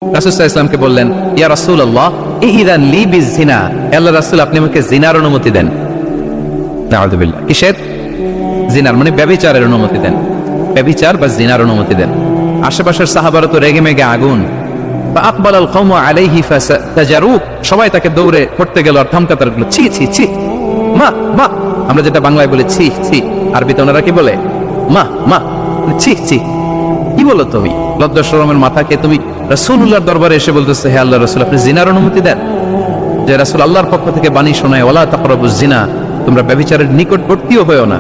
রাসূল সাল্লাল্লাহু আলাইহি ওয়াসাল্লামকে বললেন, ইয়া রাসূলুল্লাহ ইযিন লি বিজিনা, আল্লাহর রাসূল আপনি আমাকে জিনার অনুমতি দেন। নাউযুবিল্লাহ। কিসের? জিনার, মানে ব্যভিচারের অনুমতি দেন। ব্যভিচার বা জিনার অনুমতি দেন। আশেপাশের সাহাবারা তো রেগে মেগে আগুন। ফাআকবালাল কওমু আলাইহি ফাতাজারু, সবাই তাকে দৌড়ে করতে গেল আর থামকাতার গুলো ছি ছি ছি, মা মা, আমরা যেটা বাংলায় বলি ছি ছি, আরবিতে ওনারা কি বলে? মা মা, ছি ছি, কি বলো তুমি? লজ্জা শরমের মাথাকে তুমি রাসূলুল্লাহর দরবারে এসে বলতেছে, হে আল্লাহর রাসূল আপনি জিনার অনুমতি দেন। যে রাসূল আল্লাহর পক্ষ থেকে বাণী শোনায়, ওয়ালা তাকরাবুজ জিনা, তোমরা ব্যভিচারের নিকটবর্তীও হয়ো না,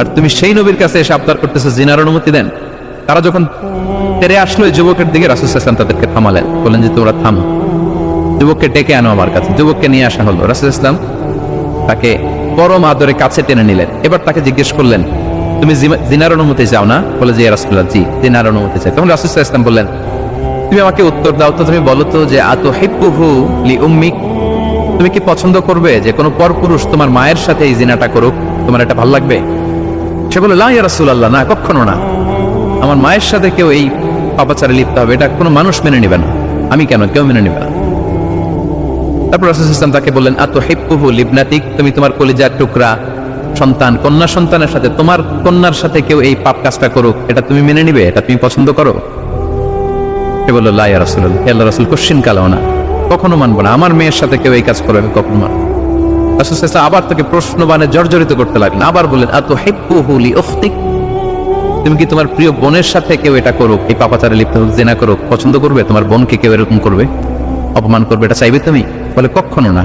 আর তুমি সেই নবীর কাছে এসে আবদার করতেছো জিনার অনুমতি দেন। তারা যখন তেরে আসলো এই যুবকের দিকে, রাসূল সাল্লাল্লাহু আলাইহি ওয়াসাল্লাম তাদেরকে থামালেন, বললেন যে তোমরা থামো, যুবককে ডেকে আনো আমার কাছে। যুবককে নিয়ে আসা হলো। রাসূল সাল্লাল্লাহু আলাইহি ওয়াসাল্লাম তাকে পরম আদরে কাছে টেনে নিলেন। এবার তাকে জিজ্ঞেস করলেন, তুমি জিনার অনুমতি চাও না? বলে যে ইয়া রাসূলুল্লাহ, জি জিনার অনুমতি চাই। তখন রাসূল সাল্লাল্লাহু আলাইহি ওয়াসাল্লাম বললেন, তুমি আমাকে উত্তর দাও তো, তুমি বলো তো যে আতুহিব্বুহু লিউম্মিক, তুমি কি পছন্দ করবে যে কোনো পরপুরুষ তোমার মায়ের সাথে এই জিনাটা করুক? তোমার এটা ভালো লাগবে? সে বলে, লা ইয়া রাসূলুল্লাহ, না কখনো না, আমার মায়ের সাথে কেউ এই পাপাচারে লিপ্ত হবে এটা কোনো মানুষ মেনে নেবে না। আমি কেন, কেউ মেনে নেবে না। তারপর রাসূল সাল্লাল্লাহু আলাইহি ওয়াসাল্লাম তাকে বললেন, আতুহিব্বুহু লিবনাতিক, তুমি তোমার কলিজার টুকরা সন্তান, কন্যা সন্তানের সাথে, তোমার কন্যার সাথে কেউ এই পাপ কাজটা করুক, এটা তুমি মেনে নিবে? এটা তুমি পছন্দ করো? সে বলল, লা ইয়া রাসূলুল্লাহ, আল্লাহর রাসূল কোশ্চিন কালাও না, কখনো মানবো না, আমার মেয়ের সাথে কেউ এই কাজ করবে আমি কখনো মানবো না। রাসূল সাল্লাল্লাহু আলাইহি ওয়াসাল্লাম আবার তাকে প্রশ্নবাণে জর্জরিত করতে লাগলেন। আবার বললেন, আতুহিব্বুহু লিউখতিক, তুমি কি তোমার প্রিয় বোনের সাথে কেউ এটা করুক, এই পাপাচারে লিপ্ত হোক, জিনা করুক, পছন্দ করবে? তোমার বোনকে কেউ এরকম করবে, অপমান করবে, এটা চাইবে তুমি? বলে কখনো না।